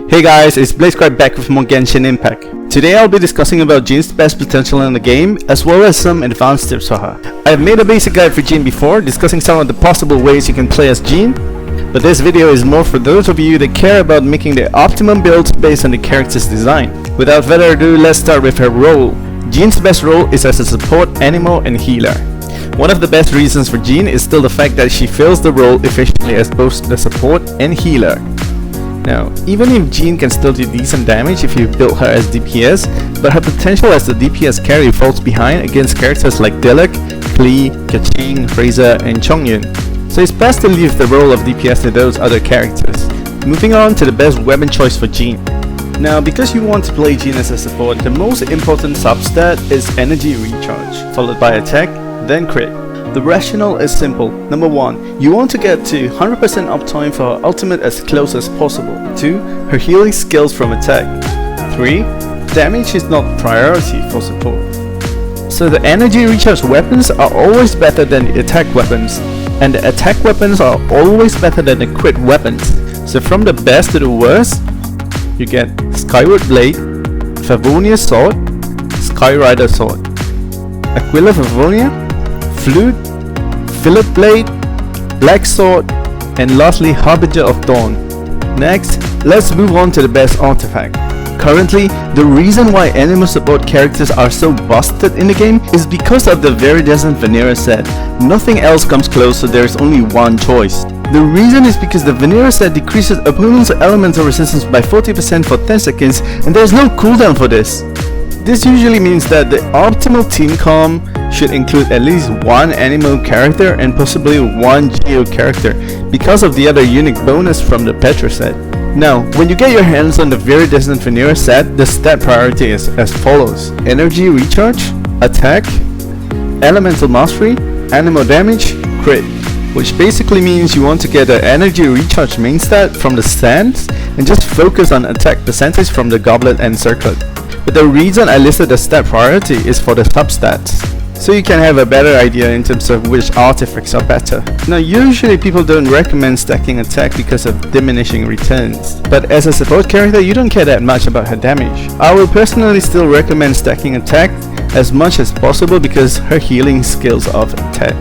Hey guys, it's BlazeCry back with more Genshin Impact. Today I'll be discussing about Jean's best potential in the game, as well as some advanced tips for her. I've made a basic guide for Jean before, discussing some of the possible ways you can play as Jean, but this video is more for those of you that care about making the optimum build based on the character's design. Without further ado, let's start with her role. Jean's best role is as a support, animal, and healer. One of the best reasons for Jean is still the fact that she fills the role efficiently as both the support and healer. Now, even if Jean can still do decent damage if you build her as DPS, but her potential as the DPS carry falls behind against characters like Diluc, Klee, Keqing, Fraser, and Chongyun. So it's best to leave the role of DPS to those other characters. Moving on to the best weapon choice for Jean. Now, because you want to play Jean as a support, the most important substat is energy recharge, followed by attack, then crit. The rationale is simple. Number 1, you want to get to 100% uptime for her ultimate as close as possible. 2, her healing skills from attack. 3, damage is not priority for support. So the energy recharge weapons are always better than the attack weapons, and the attack weapons are always better than the crit weapons. So from the best to the worst, you get Skyward Blade, Favonia Sword, Skyrider Sword, Aquila Favonia, Flute, Fillet Blade, Black Sword, and lastly Harbinger of Dawn. Next, let's move on to the best artifact. Currently, the reason why animal support characters are so busted in the game is because of the Viridescent Vanilla set. Nothing else comes close, so there is only one choice. The reason is because the Vanilla set decreases opponent's elemental resistance by 40% for 10 seconds, and there is no cooldown for this. This usually means that the optimal team comp should include at least one animal character and possibly one geo character because of the other unique bonus from the Petra set. Now, when you get your hands on the Viridescent Vanilla set, the stat priority is as follows: energy recharge, attack, elemental mastery, animal damage, crit. Which basically means you want to get the energy recharge main stat from the stands and just focus on attack percentage from the goblet and circlet. But the reason I listed the stat priority is for the substats, so you can have a better idea in terms of which artifacts are better. Now, usually people don't recommend stacking attack because of diminishing returns, but as a support character you don't care that much about her damage. I will personally still recommend stacking attack as much as possible because her healing skills of attack.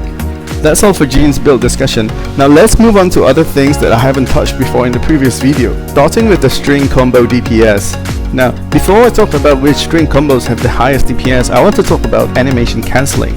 That's all for Jean's build discussion. Now let's move on to other things that I haven't touched before in the previous video, starting with the string combo DPS. Now, before I talk about which string combos have the highest DPS, I want to talk about animation cancelling.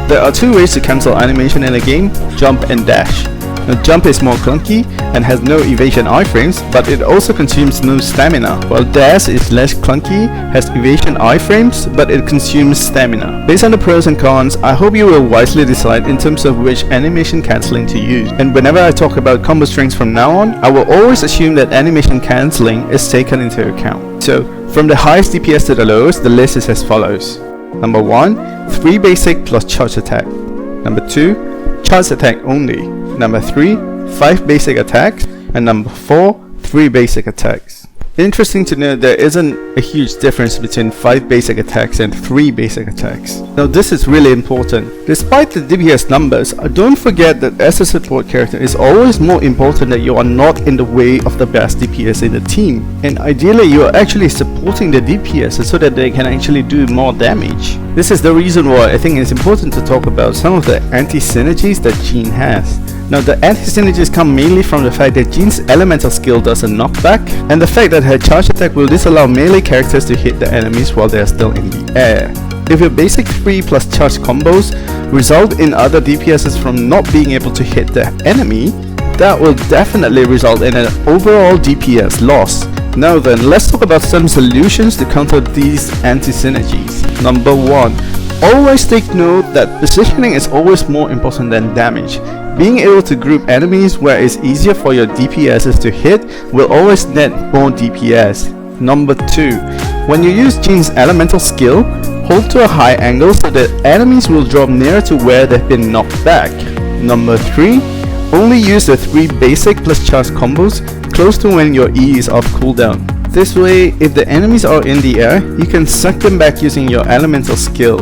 There are two ways to cancel animation in a game: jump and dash. Now, jump is more clunky and has no evasion iframes, but it also consumes no stamina, while dash is less clunky, has evasion iframes, but it consumes stamina. Based on the pros and cons, I hope you will wisely decide in terms of which animation cancelling to use. And whenever I talk about combo strings from now on, I will always assume that animation cancelling is taken into account. So, from the highest DPS to the lowest, the list is as follows. Number 1, 3 basic plus charge attack. Number 2, charge attack only. Number 3, 5 basic attacks, and number 4, 3 basic attacks. Interesting to note, there isn't a huge difference between 5 basic attacks and 3 basic attacks. Now this is really important. Despite the DPS numbers, don't forget that as a support character, it's always more important that you are not in the way of the best DPS in the team. And ideally you are actually supporting the DPS so that they can actually do more damage. This is the reason why I think it's important to talk about some of the anti-synergies that Jean has. Now the anti-synergies come mainly from the fact that Jean's elemental skill does a knockback, and the fact that her charge attack will disallow melee characters to hit the enemies while they are still in the air. If your basic 3 plus charge combos result in other DPSs from not being able to hit the enemy, that will definitely result in an overall DPS loss. Now then, let's talk about some solutions to counter these anti-synergies. Number 1. Always take note that positioning is always more important than damage. Being able to group enemies where it's easier for your DPSs to hit will always net more DPS. Number 2. When you use Jean's elemental skill, hold to a high angle so that enemies will drop nearer to where they've been knocked back. Number 3. Only use the 3 basic plus charge combos close to when your E is off cooldown. This way, if the enemies are in the air, you can suck them back using your elemental skill.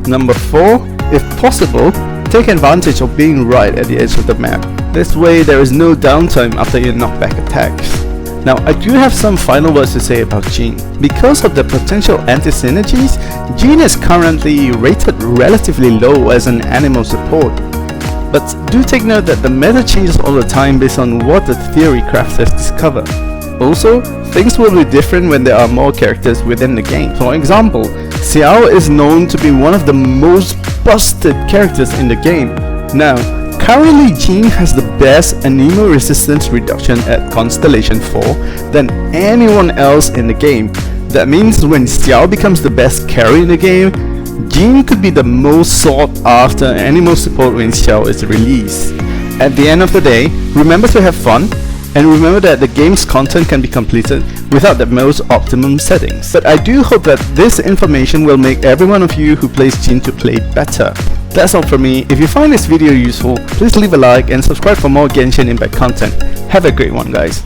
Number 4. If possible, take advantage of being right at the edge of the map. This way there is no downtime after your knockback attacks. Now, I do have some final words to say about Jean. Because of the potential anti-synergies, Jean is currently rated relatively low as an animal support. But do take note that the meta changes all the time based on what the theory crafters discover. Also, things will be different when there are more characters within the game. For example, Xiao is known to be one of the most busted characters in the game. Now, currently Jean has the best anemo resistance reduction at Constellation 4 than anyone else in the game. That means when Xiao becomes the best carry in the game, Jean could be the most sought after anemo support when Xiao is released. At the end of the day, remember to have fun, and remember that the game's content can be completed without the most optimum settings. But I do hope that this information will make every one of you who plays Jean to play better. That's all from me. If you find this video useful, please leave a like and subscribe for more Genshin Impact content. Have a great one, guys.